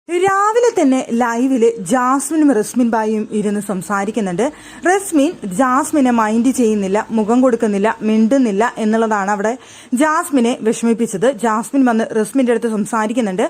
രാവിലെ തന്നെ ലൈവില് ജാസ്മിനും റസ്മിൻ ബായും ഇരുന്ന് സംസാരിക്കുന്നുണ്ട്. റസ്മിൻ ജാസ്മിനെ മൈൻഡ് ചെയ്യുന്നില്ല, മുഖം കൊടുക്കുന്നില്ല, മിണ്ടുന്നില്ല എന്നുള്ളതാണ് അവിടെ ജാസ്മിനെ വിഷമിപ്പിച്ചത്. ജാസ്മിൻ വന്ന് റസ്മിന്റെ അടുത്ത് സംസാരിക്കുന്നുണ്ട്.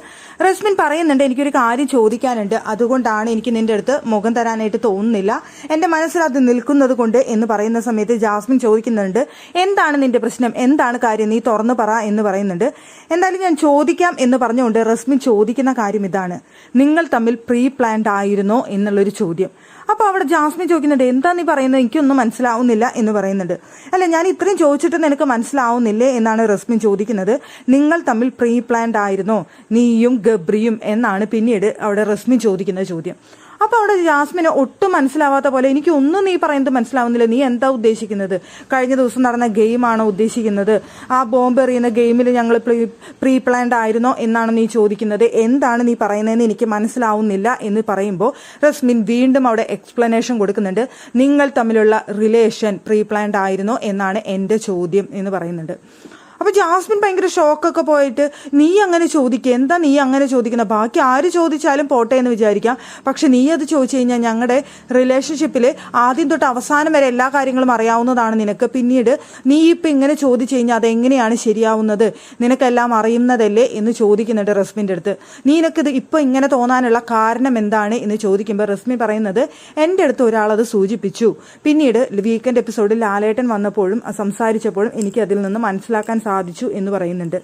റസ്മിൻ പറയുന്നുണ്ട്, എനിക്കൊരു കാര്യം ചോദിക്കാനുണ്ട്, അതുകൊണ്ടാണ് എനിക്ക് നിന്റെ അടുത്ത് മുഖം തരാനായിട്ട് തോന്നുന്നില്ല, എന്റെ മനസ്സിൽ അത് നിൽക്കുന്നത് കൊണ്ട് എന്ന് പറയുന്ന സമയത്ത് ജാസ്മിൻ ചോദിക്കുന്നുണ്ട്, എന്താണ് നിന്റെ പ്രശ്നം, എന്താണ് കാര്യം, നീ തുറന്നു പറ എന്ന് പറയുന്നുണ്ട്. എന്തായാലും ഞാൻ ചോദിക്കാം എന്ന് പറഞ്ഞുകൊണ്ട് റസ്മിൻ ചോദിക്കുന്ന കാര്യം ഇതാണ്, നിങ്ങൾ തമ്മിൽ പ്രീ പ്ലാൻഡ് ആയിരുന്നോ എന്നുള്ളൊരു ചോദ്യം. അപ്പോൾ അവിടെ ജാസ്മിൻ ചോദിക്കുന്നുണ്ട്, എന്താ നീ പറയുന്നത്, എനിക്കൊന്നും മനസ്സിലാവുന്നില്ല എന്ന് പറയുന്നുണ്ട്. അല്ല, ഞാൻ ഇത്രയും ചോദിച്ചിട്ട് നിനക്ക് മനസ്സിലാവുന്നില്ലേ എന്നാണ് റസ്മിൻ ചോദിക്കുന്നത്. നിങ്ങൾ തമ്മിൽ പ്രീ പ്ലാൻഡ് ആയിരുന്നോ, നീയും ഗബ്രിയും എന്നാണ് പിന്നീട് അവിടെ റസ്മിൻ ചോദിക്കുന്ന ചോദ്യം. അപ്പോൾ അവിടെ ജാസ്മിന് ഒട്ടും മനസ്സിലാവാത്ത പോലെ, എനിക്കൊന്നും നീ പറയുന്നത് മനസ്സിലാവുന്നില്ല, നീ എന്താ ഉദ്ദേശിക്കുന്നത്, കഴിഞ്ഞ ദിവസം നടന്ന ഗെയിമാണോ ഉദ്ദേശിക്കുന്നത്, ആ ബോംബ് എറിയുന്ന ഗെയിമിൽ ഞങ്ങൾ പ്രീ പ്ലാൻഡ് ആയിരുന്നോ എന്നാണ് നീ ചോദിക്കുന്നത്, എന്താണ് നീ പറയുന്നതെന്ന് എനിക്ക് മനസ്സിലാവുന്നില്ല എന്ന് പറയുമ്പോൾ റസ്മിൻ വീണ്ടും അവിടെ എക്സ്പ്ലനേഷൻ കൊടുക്കുന്നുണ്ട്. നിങ്ങൾ തമ്മിലുള്ള റിലേഷൻ പ്രീ പ്ലാൻഡ് ആയിരുന്നോ എന്നാണ് എൻ്റെ ചോദ്യം എന്ന് പറയുന്നുണ്ട്. അപ്പൊ ജാസ്മിൻ ഭയങ്കര ഷോക്കൊക്കെ പോയിട്ട്, നീ അങ്ങനെ ചോദിക്കുക, എന്താ നീ അങ്ങനെ ചോദിക്കുന്നത്, ബാക്കി ആര് ചോദിച്ചാലും പോട്ടെ എന്ന് വിചാരിക്കാം, പക്ഷെ നീ അത് ചോദിച്ചു കഴിഞ്ഞാൽ ഞങ്ങളുടെ റിലേഷൻഷിപ്പിൽ ആദ്യം തൊട്ട് അവസാനം വരെ എല്ലാ കാര്യങ്ങളും അറിയാവുന്നതാണ് നിനക്ക്, പിന്നീട് നീ ഇപ്പം ഇങ്ങനെ ചോദിച്ചു കഴിഞ്ഞാൽ അതെങ്ങനെയാണ് ശരിയാവുന്നത്, നിനക്കെല്ലാം അറിയുന്നതല്ലേ എന്ന് ചോദിക്കുന്നുണ്ട് റസ്മിൻ്റെ അടുത്ത്. നിനക്കിത് ഇപ്പം ഇങ്ങനെ തോന്നാനുള്ള കാരണം എന്താണ് എന്ന് ചോദിക്കുമ്പോൾ റസ്മി പറയുന്നത്, എൻ്റെ അടുത്ത് ഒരാളത് സൂചിപ്പിച്ചു, പിന്നീട് വീക്കെൻഡ് എപ്പിസോഡിൽ ലാലേട്ടൻ വന്നപ്പോഴും സംസാരിച്ചപ്പോഴും എനിക്ക് അതിൽ നിന്ന് മനസ്സിലാക്കാൻ സാധിച്ചു എന്ന് പറയുന്നുണ്ട്.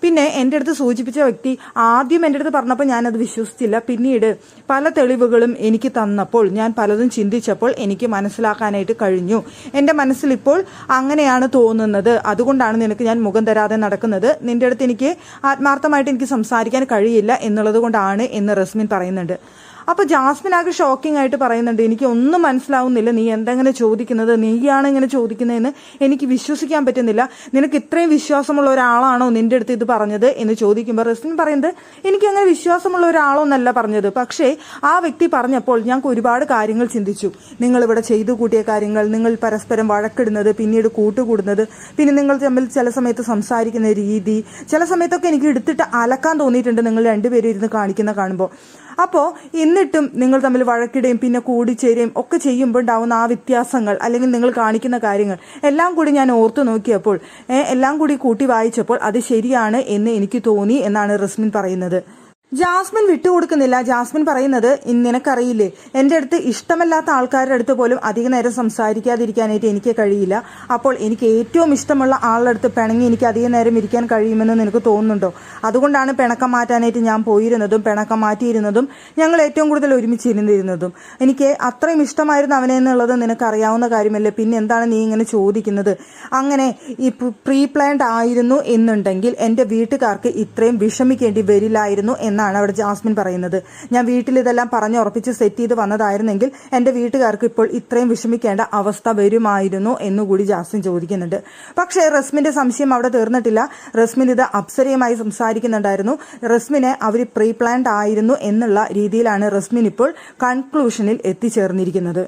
പിന്നെ എൻ്റെ അടുത്ത് സൂചിപ്പിച്ച വ്യക്തി ആദ്യം എൻ്റെ അടുത്ത് പറഞ്ഞപ്പോൾ ഞാനത് വിശ്വസിച്ചില്ല, പിന്നീട് പല തെളിവുകളും എനിക്ക് തന്നപ്പോൾ ഞാൻ പലതും ചിന്തിച്ചപ്പോൾ എനിക്ക് മനസ്സിലാക്കാനായിട്ട് കഴിഞ്ഞു, എൻ്റെ മനസ്സിൽ ഇപ്പോൾ അങ്ങനെയാണ് തോന്നുന്നത്, അതുകൊണ്ടാണ് നിനക്ക് ഞാൻ മുഖം തരാതെ നടക്കുന്നത്, നിൻ്റെ അടുത്ത് എനിക്ക് ആത്മാർത്ഥമായിട്ട് എനിക്ക് സംസാരിക്കാൻ കഴിയില്ല എന്നുള്ളത് കൊണ്ടാണ് എന്ന് റസ്മിൻ പറയുന്നുണ്ട്. അപ്പോൾ ജാസ്മിൻ ആകെ ഷോക്കിംഗ് ആയിട്ട് പറയുന്നുണ്ട്, എനിക്ക് ഒന്നും മനസ്സിലാവുന്നില്ല, നീ എന്തെങ്ങനെ ചോദിക്കുന്നത്, നീയാണ് ഇങ്ങനെ ചോദിക്കുന്നതെന്ന് എനിക്ക് വിശ്വസിക്കാൻ പറ്റുന്നില്ല, നിനക്ക് ഇത്രയും വിശ്വാസമുള്ള ഒരാളാണോ നിന്റെ അടുത്ത് ഇത് പറഞ്ഞത് എന്ന് ചോദിക്കുമ്പോൾ റസ്മിൻ പറയുന്നത്, എനിക്ക് അങ്ങനെ വിശ്വാസമുള്ള ഒരാളോ എന്നല്ല പറഞ്ഞത്, പക്ഷേ ആ വ്യക്തി പറഞ്ഞപ്പോൾ ഞങ്ങൾക്ക് ഒരുപാട് കാര്യങ്ങൾ ചിന്തിച്ചു, നിങ്ങളിവിടെ ചെയ്തു കൂട്ടിയ കാര്യങ്ങൾ, നിങ്ങൾ പരസ്പരം വഴക്കിടുന്നത്, പിന്നീട് കൂട്ടുകൂടുന്നത്, പിന്നെ നിങ്ങൾ തമ്മിൽ ചില സമയത്ത് സംസാരിക്കുന്ന രീതി, ചില സമയത്തൊക്കെ എനിക്ക് എടുത്തിട്ട് അലക്കാൻ തോന്നിയിട്ടുണ്ട് നിങ്ങൾ രണ്ടുപേരും ഇരുന്ന് കാണുമ്പോൾ. അപ്പോൾ എന്നിട്ടും നിങ്ങൾ തമ്മിൽ വഴക്കിടുകയും പിന്നെ കൂടിച്ചേരുകയും ഒക്കെ ചെയ്യുമ്പോൾ ഉണ്ടാവുന്ന ആ വ്യത്യാസങ്ങൾ, അല്ലെങ്കിൽ നിങ്ങൾ കാണിക്കുന്ന കാര്യങ്ങൾ എല്ലാം കൂടി ഞാൻ ഓർത്തു നോക്കിയപ്പോൾ, എല്ലാം കൂടി കൂട്ടി വായിച്ചപ്പോൾ അത് ശരിയാണ് എന്ന് എനിക്ക് തോന്നി എന്നാണ് റസ്മിൻ പറയുന്നത്. ജാസ്മിൻ വിട്ടുകൊടുക്കുന്നില്ല. ജാസ്മിൻ പറയുന്നത്, നിനക്കറിയില്ലേ, എൻ്റെ അടുത്ത് ഇഷ്ടമല്ലാത്ത ആൾക്കാരുടെ അടുത്ത് പോലും അധിക നേരം സംസാരിക്കാതിരിക്കാനായിട്ട് എനിക്ക് കഴിയില്ല, അപ്പോൾ എനിക്ക് ഏറ്റവും ഇഷ്ടമുള്ള ആളുടെ അടുത്ത് പിണങ്ങി എനിക്ക് അധിക നേരം ഇരിക്കാൻ കഴിയുമെന്ന് നിനക്ക് തോന്നുന്നുണ്ടോ, അതുകൊണ്ടാണ് പിണക്കം മാറ്റാനായിട്ട് ഞാൻ പോയിരുന്നതും പിണക്കം മാറ്റിയിരുന്നതും ഞങ്ങൾ ഏറ്റവും കൂടുതൽ ഒരുമിച്ചിരുന്നിരുന്നതും, എനിക്ക് അത്രയും ഇഷ്ടമായിരുന്നു അവനെ എന്നുള്ളത് നിനക്കറിയാവുന്ന കാര്യമല്ലേ, പിന്നെ എന്താണ് നീ ഇങ്ങനെ ചോദിക്കുന്നത്, അങ്ങനെ ഈ പ്രീ പ്ലാൻഡ് ആയിരുന്നു എന്നുണ്ടെങ്കിൽ എൻ്റെ വീട്ടുകാർക്ക് ഇത്രയും വിഷമിക്കേണ്ടി വരില്ലായിരുന്നു എന്നാണ് അവിടെ ജാസ്മിൻ പറയുന്നത്. ഞാൻ വീട്ടിൽ ഇതെല്ലാം പറഞ്ഞുറപ്പിച്ച് സെറ്റ് ചെയ്ത് വന്നതായിരുന്നെങ്കിൽ എൻ്റെ വീട്ടുകാർക്ക് ഇപ്പോൾ ഇത്രയും വിഷമിക്കേണ്ട അവസ്ഥ വരുമായിരുന്നു എന്നുകൂടി ജാസ്മിൻ ചോദിക്കുന്നുണ്ട്. പക്ഷേ റസ്മിന്റെ സംശയം അവിടെ തീർന്നിട്ടില്ല. റസ്മിൻ ഇത് അപ്സരയുമായി സംസാരിക്കുന്നുണ്ടായിരുന്നു. റസ്മിനെ അവർ പ്രീ പ്ലാൻഡ് ആയിരുന്നു എന്നുള്ള രീതിയിലാണ് റസ്മിൻ ഇപ്പോൾ കൺക്ലൂഷനിൽ എത്തിച്ചേർന്നിരിക്കുന്നത്.